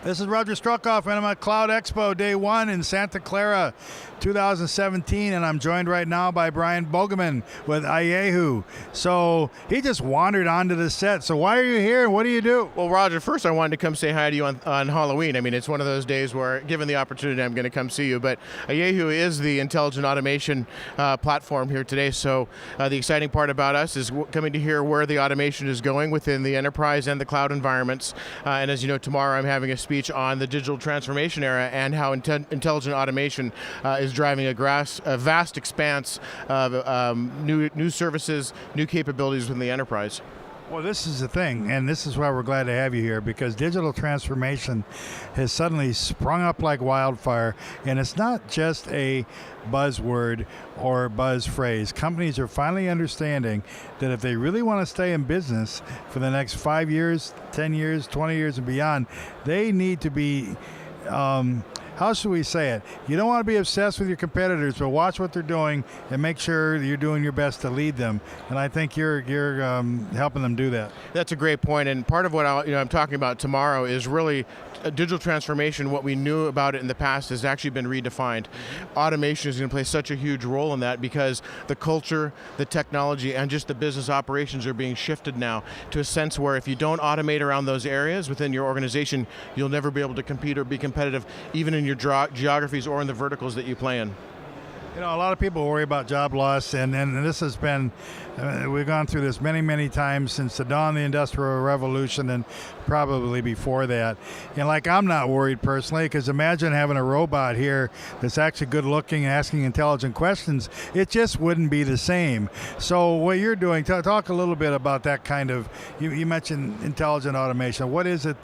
This is Roger Struckoff, and I'm at Cloud Expo Day 1 in Santa Clara, 2017, and I'm joined right now by Brian Bogeman with IEHU. So he just wandered onto the set. So why are you here, and what do you do? Well, Roger, first I wanted to come say hi to you on Halloween. I mean, it's one of those days where, given the opportunity, I'm going to come see you. But IEHU is the intelligent automation platform here today. So the exciting part about us is coming to hear where the automation is going within the enterprise and the cloud environments. And as you know, tomorrow I'm having a speech on the digital transformation era and how intelligent automation is driving a vast expanse of new services, new capabilities within the enterprise. Well, this is the thing, and this is why we're glad to have you here, because digital transformation has suddenly sprung up like wildfire, and it's not just a buzzword or buzz phrase. Companies are finally understanding that if they really want to stay in business for the next 5 years, 10 years, 20 years and beyond, they need to be how should we say it? You don't want to be obsessed with your competitors, but watch what they're doing and make sure you're doing your best to lead them. And I think you're helping them do that. That's a great point. And part of what I'm talking about tomorrow is really digital transformation. What we knew about it in the past has actually been redefined. Automation is going to play such a huge role in that because the culture, the technology, and just the business operations are being shifted now to a sense where if you don't automate around those areas within your organization, you'll never be able to compete or be competitive, even in your geographies or in the verticals that you play in. You know, a lot of people worry about job loss, and this has been, we've gone through this many, many times since the dawn of the Industrial Revolution and probably before that. And like, I'm not worried personally, because imagine having a robot here that's actually good looking, asking intelligent questions. It just wouldn't be the same. So what you're doing, talk a little bit about that kind of, you mentioned intelligent automation. What is it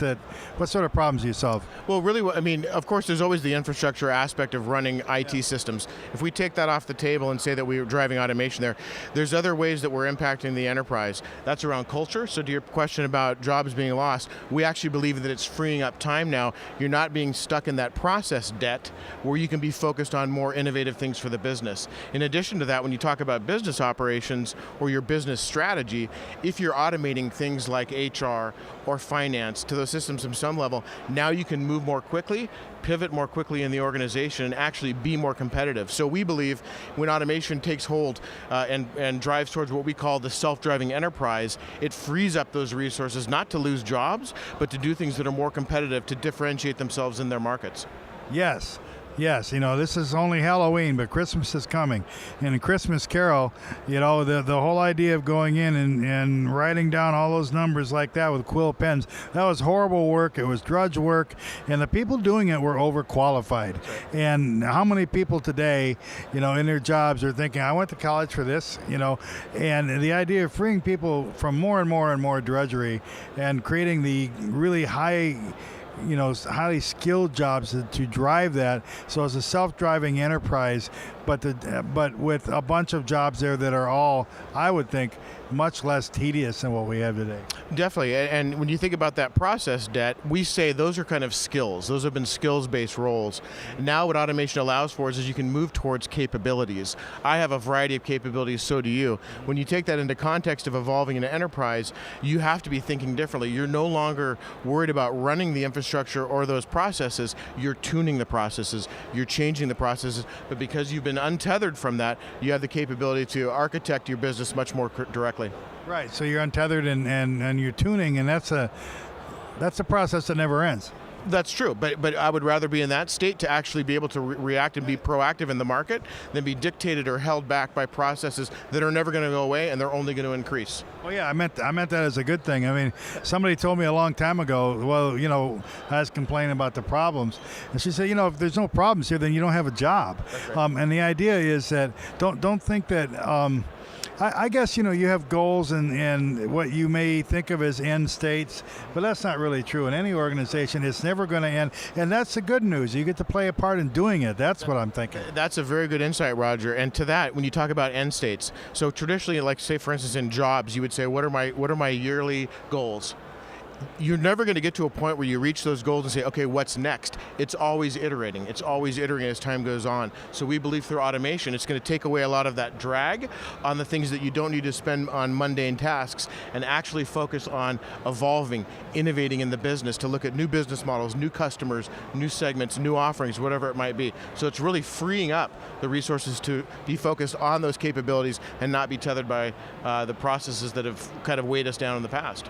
what sort of problems do you solve? Well, really, I mean, of course, there's always the infrastructure aspect of running IT systems. If we take that off the table and say that we are driving automation there's other ways that we're impacting the enterprise. That's around culture. So to your question about jobs being lost, we actually believe that it's freeing up time now. You're not being stuck in that process debt where you can be focused on more innovative things for the business. In addition to that, when you talk about business operations or your business strategy, if you're automating things like HR or finance to those systems from some level, now you can move more quickly, pivot more quickly in the organization, and actually be more competitive. So we believe when automation takes hold and drives towards what we call the self-driving enterprise, it frees up those resources not to lose jobs, but to do things that are more competitive to differentiate themselves in their markets. Yes, you know, this is only Halloween, but Christmas is coming. And in Christmas Carol, you know, the whole idea of going in and writing down all those numbers like that with quill pens, that was horrible work. It was drudge work, and the people doing it were overqualified. And how many people today, you know, in their jobs are thinking, I went to college for this, you know, and the idea of freeing people from more and more and more drudgery and creating the really highly skilled jobs to drive that. So it's a self-driving enterprise, but with a bunch of jobs there that are all, I would think, much less tedious than what we have today. Definitely, and when you think about that process debt, we say those are kind of skills. Those have been skills-based roles. Now what automation allows for is you can move towards capabilities. I have a variety of capabilities, so do you. When you take that into context of evolving an enterprise, you have to be thinking differently. You're no longer worried about running the infrastructure or those processes. You're tuning the processes. You're changing the processes, but because you've been untethered from that, you have the capability to architect your business much more directly. Right, so you're untethered and you're tuning, and that's a process that never ends. That's true, but I would rather be in that state to actually be able to react and be proactive in the market than be dictated or held back by processes that are never going to go away and they're only going to increase. Well, yeah, I meant that as a good thing. I mean, somebody told me a long time ago, well, you know, I was complaining about the problems, and she said, you know, if there's no problems here, then you don't have a job. That's right. And the idea is that don't think that. I guess, you know, you have goals and what you may think of as end states, but that's not really true. In any organization, it's never going to end, and that's the good news. You get to play a part in doing it. That's what I'm thinking. That's a very good insight, Roger. And to that, when you talk about end states, so traditionally, like say for instance in jobs, you would say, what are my yearly goals? you're never going to get to a point where you reach those goals and say, okay, what's next? It's always iterating. It's always iterating as time goes on. So we believe through automation, it's going to take away a lot of that drag on the things that you don't need to spend on mundane tasks and actually focus on evolving, innovating in the business to look at new business models, new customers, new segments, new offerings, whatever it might be. So it's really freeing up the resources to be focused on those capabilities and not be tethered by the processes that have kind of weighed us down in the past.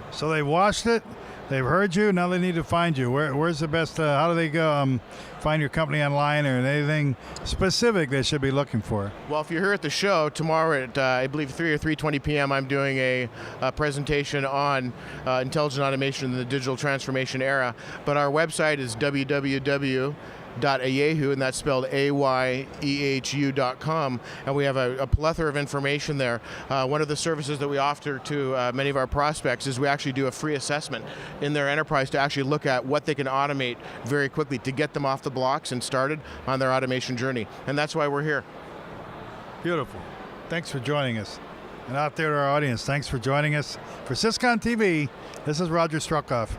So they've watched it, they've heard you, now they need to find you. Where's the best, how do they go find your company online, or anything specific they should be looking for? Well, if you're here at the show tomorrow at, I believe, 3 or 3:20 p.m., I'm doing a presentation on intelligent automation in the digital transformation era. But our website is www.ayehu, and that's spelled AYEHU.com, and we have a plethora of information there. One of the services that we offer to many of our prospects is we actually do a free assessment in their enterprise to actually look at what they can automate very quickly to get them off the blocks and started on their automation journey. And that's why we're here. Beautiful. Thanks for joining us. And out there to our audience, thanks for joining us. For Syscon TV, this is Roger Struckoff.